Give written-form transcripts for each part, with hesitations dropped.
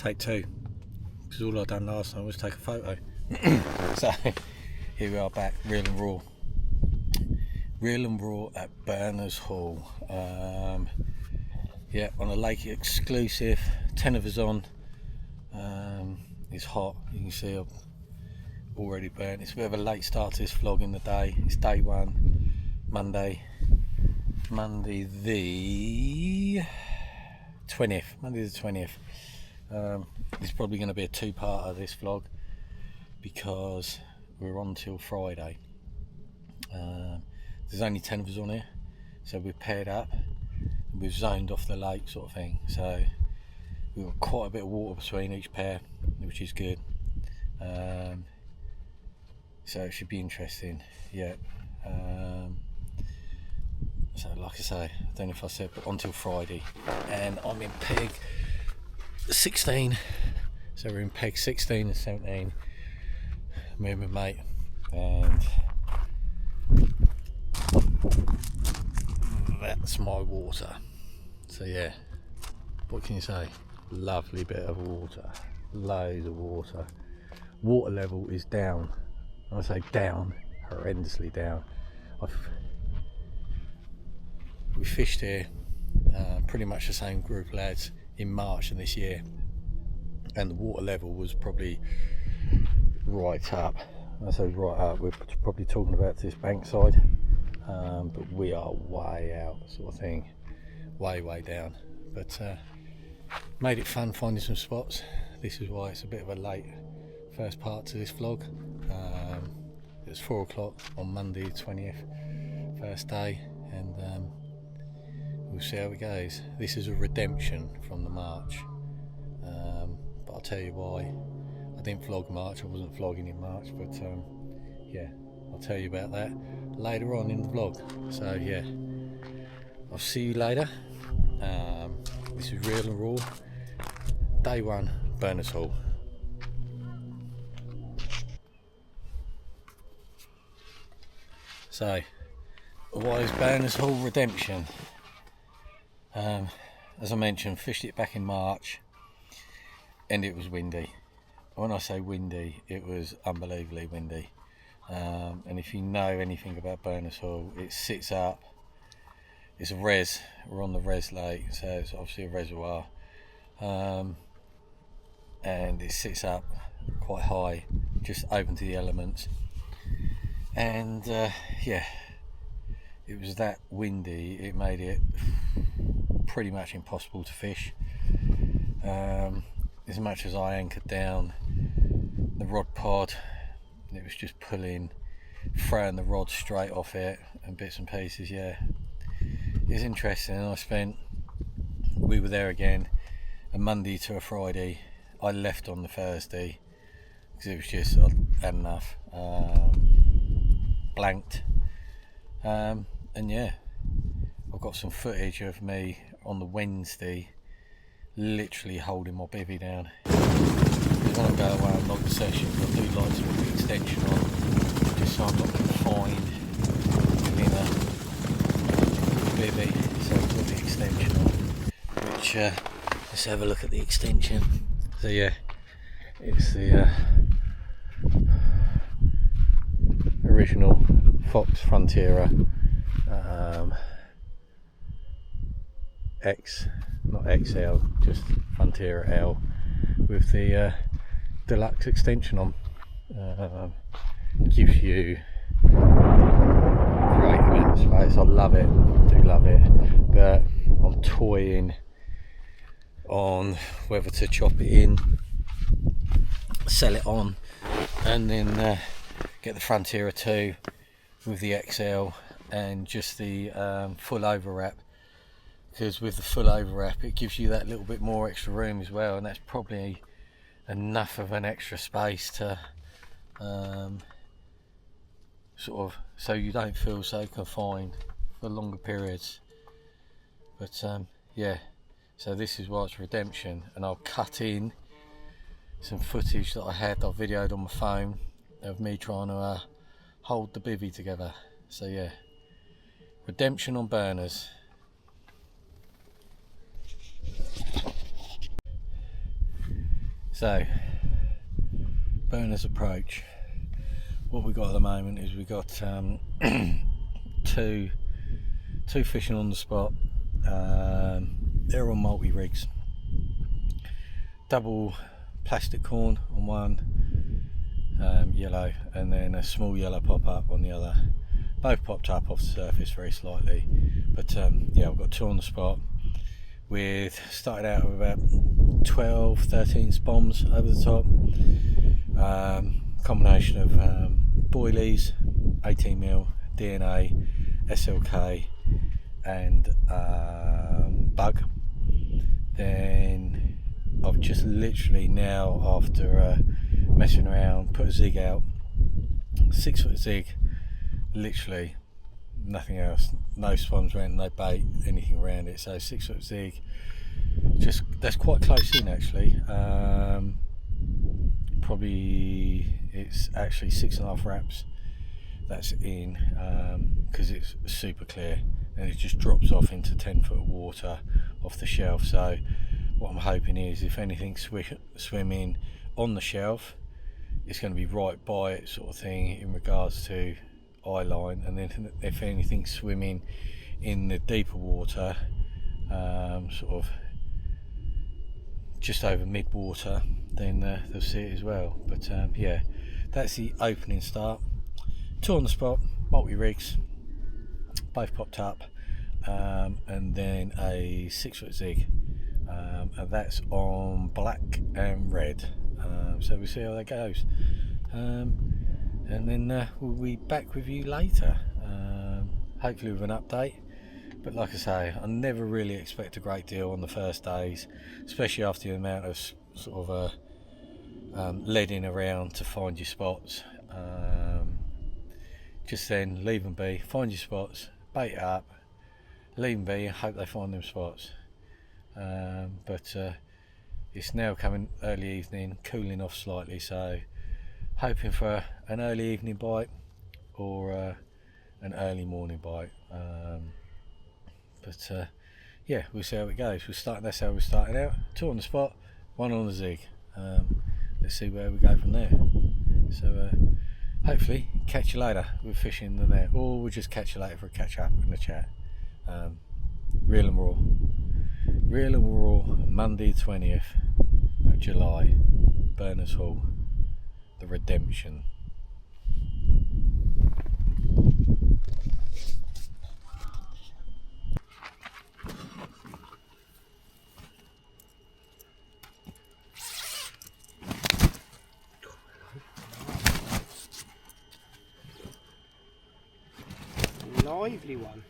take two, because all I done last time was take a photo. So here we are back, real and raw at Berners Hall. Yeah, on a lake exclusive, 10 of us on. It's hot, you can see I'm already burnt. It's a bit of a late start to this vlog in the day. It's day one, Monday the 20th. It's probably going to be a two-part of this vlog because we're on till Friday. There's only 10 of us on here, so we're paired up and we've zoned off the lake sort of thing, so we've got quite a bit of water between each pair, which is good. So it should be interesting. Yeah. So like I say, I don't know if I said, but until Friday, and I'm in peg 16, so we're in peg 16 and 17, me and my mate, and that's my water. So yeah, what can you say? Lovely bit of water, loads of water. Water level is down. I say down, horrendously down. We fished here, pretty much the same group of lads in March of this year, and the water level was probably right up. I say right up, we're probably talking about this bankside, but we are way out sort of thing, way down. But made it fun finding some spots. This is why it's a bit of a late first part to this vlog. It was 4 o'clock on Monday 20th, first day, and we'll see how it goes. This is a redemption from the March, but I'll tell you why. I didn't vlog March, I wasn't vlogging in March, but yeah, I'll tell you about that later on in the vlog. So yeah, I'll see you later. This is real and raw, day one, Berners Hall. So, why is Berners Hall redemption? As I mentioned, fished it back in March, and it was windy. When I say windy, it was unbelievably windy. And if you know anything about Berners Hall, it sits up. It's a res. We're on the res lake, so it's obviously a reservoir, and it sits up quite high, just open to the elements. And yeah, it was that windy, it made it pretty much impossible to fish. As much as I anchored down the rod pod, it was just pulling, throwing the rod straight off it and bits and pieces. Yeah, it was interesting. And we were there again a Monday to a Friday. I left on the Thursday because it was just, I'd had enough. Blanked, and yeah, I've got some footage of me on the Wednesday literally holding my bivvy down, because when I go away and log the sessions, I do like to put the extension on, just so I'm not confined within a bivvy. So I've got the extension on, which let's have a look at the extension. So yeah, it's the original Fox Frontiera X, not XL, just Frontiera L with the deluxe extension on. Gives you great amount of space. I love it, do love it, but I'm toying on whether to chop it in, sell it on, and then get the Frontiera 2 with the XL and just the full overwrap, because with the full overwrap it gives you that little bit more extra room as well, and that's probably enough of an extra space to sort of, so you don't feel so confined for longer periods. But yeah, so this is why it's redemption, and I'll cut in some footage that I've videoed on my phone of me trying to hold the bivvy together. So yeah, redemption on Berners. So, burners approach. What we got at the moment is we got two fishing on the spot. They're on multi rigs. Double plastic corn on one, yellow, and then a small yellow pop up on the other. Both popped up off the surface very slightly, but yeah, I've got two on the spot. With started out with about 12-13 spoms over the top. Combination of boilies, 18mm, DNA, SLK, and bug. Then I've just literally now, after messing around, put a zig out, 6 foot zig, literally nothing else, no spoms around, no bait, anything around it. So 6 foot zig, just that's quite close in actually. Probably it's actually 6.5 wraps that's in, because it's super clear and it just drops off into 10 foot of water off the shelf. So what I'm hoping is, if anything swimming on the shelf, it's going to be right by it, sort of thing, in regards to eye line. And then if anything swimming in the deeper water, sort of just over mid water, then they'll see it as well. But yeah, that's the opening start. Two on the spot, multi rigs, both popped up, and then a 6 foot zig, and that's on black and red. So we'll see how that goes, and then we'll be back with you later, hopefully with an update. But like I say, I never really expect a great deal on the first days, especially after the amount of sort of leading around to find your spots. Just then leave them be, find your spots, bait it up, leave them be, and hope they find them spots. But it's now coming early evening, cooling off slightly, so hoping for an early evening bite or an early morning bite. But yeah, we'll see how it goes. That's how we're starting out. Two on the spot, one on the zig. Let's see where we go from there. So hopefully catch you later with fishing the net, or we'll just catch you later for a catch up and a chat. Real and raw, Monday 20th of July, Berners Hall, the Redemption. Lively one.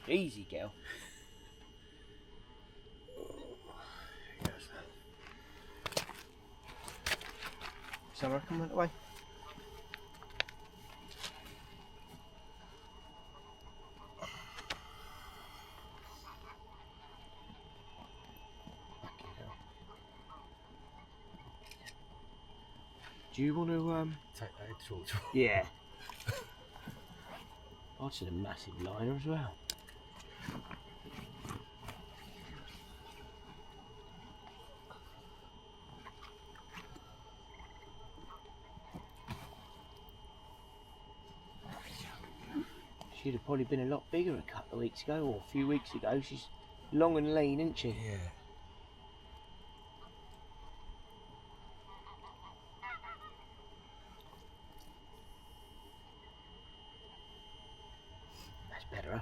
Easy, girl. Summer, come that way. Do you want to Take that head torch. Yeah. I'd said a massive liner as well. She'd have probably been a lot bigger a couple of weeks ago, or a few weeks ago. She's long and lean, isn't she? Yeah. That's better, huh?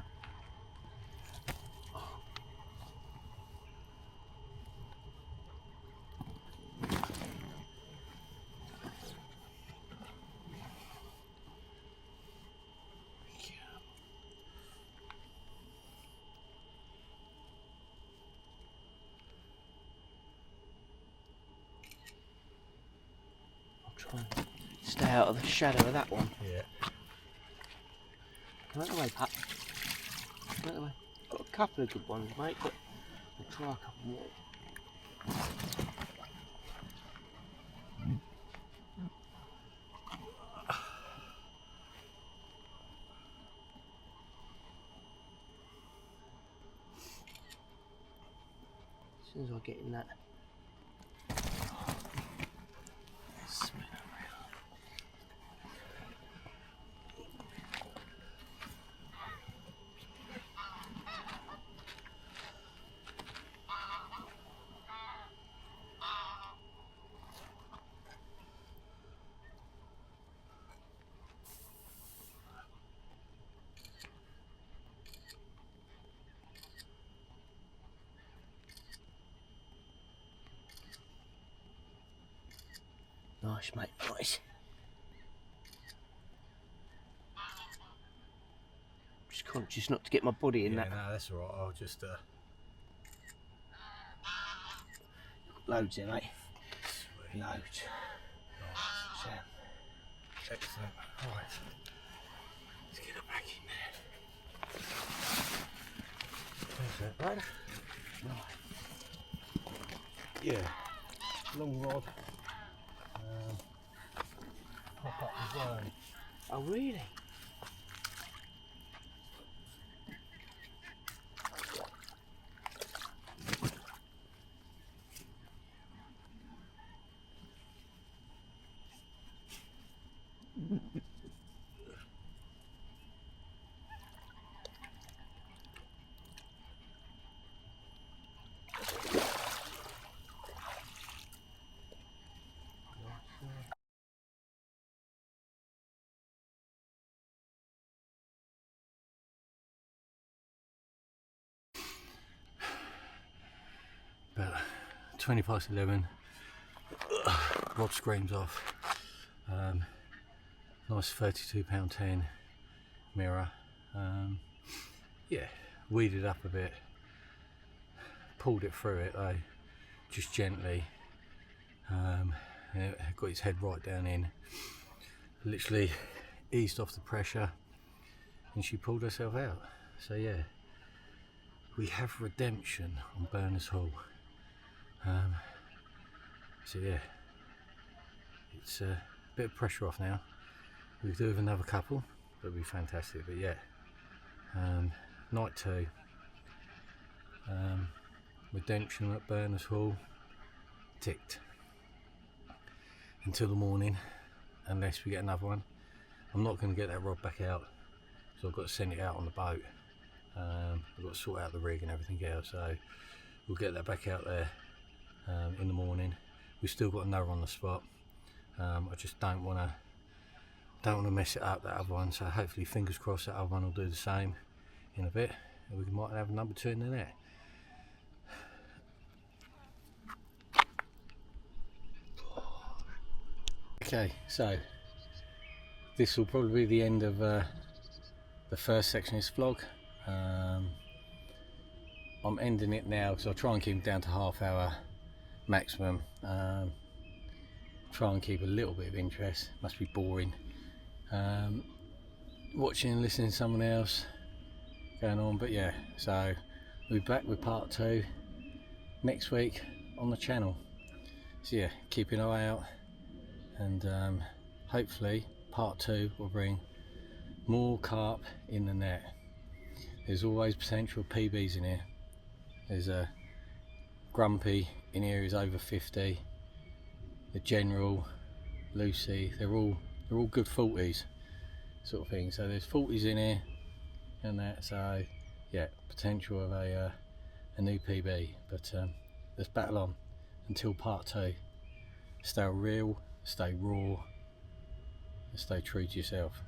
Try and stay out of the shadow of that one. Yeah. Come out the way, Pat. Come out the way. Got a couple of good ones, mate, but we'll try a couple more. As soon as I get in that. Nice, mate, nice. Just conscious not to get my body in that. No, that's alright. I'll just Loads there, mate. Sweet. Loads. Nice. So, Excellent. Right. Let's get it back in there. There's that, right? right. Yeah. Long rod. Pop up the zone. Oh, really? About 20 past 11. Rod screams off. Nice £32.10 mirror. Yeah, weeded up a bit. Pulled it through it though, just gently. And it got its head right down in. Literally eased off the pressure, and she pulled herself out. So yeah, we have redemption on Berners Hall. So yeah, it's a bit of pressure off now. We do have another couple, that'd be fantastic. But yeah, night 2, redemption at Berners Hall ticked until the morning, unless we get another one. I'm not going to get that rod back out, so I've got to send it out on the boat. I've got to sort out the rig and everything else, so we'll get that back out there in the morning. We've still got another on the spot. I just don't want to mess it up, that other one, so hopefully, fingers crossed, that other one will do the same in a bit, and we might have number 2 in the net. Okay, so this will probably be the end of the first section of this vlog. I'm ending it now because I'll try and keep it down to half-hour maximum. Try and keep a little bit of interest. Must be boring watching and listening to someone else going on, but yeah, so we'll be back with part 2 next week on the channel. So yeah, keep an eye out, and hopefully part 2 will bring more carp in the net. There's always potential PBs in here. There's a Grumpy in here is over 50. The General, Lucy, they're all good 40s sort of thing. So there's 40s in here and that. So yeah, potential of a new PB. But let's battle on until part 2. Stay real, stay raw, and stay true to yourself.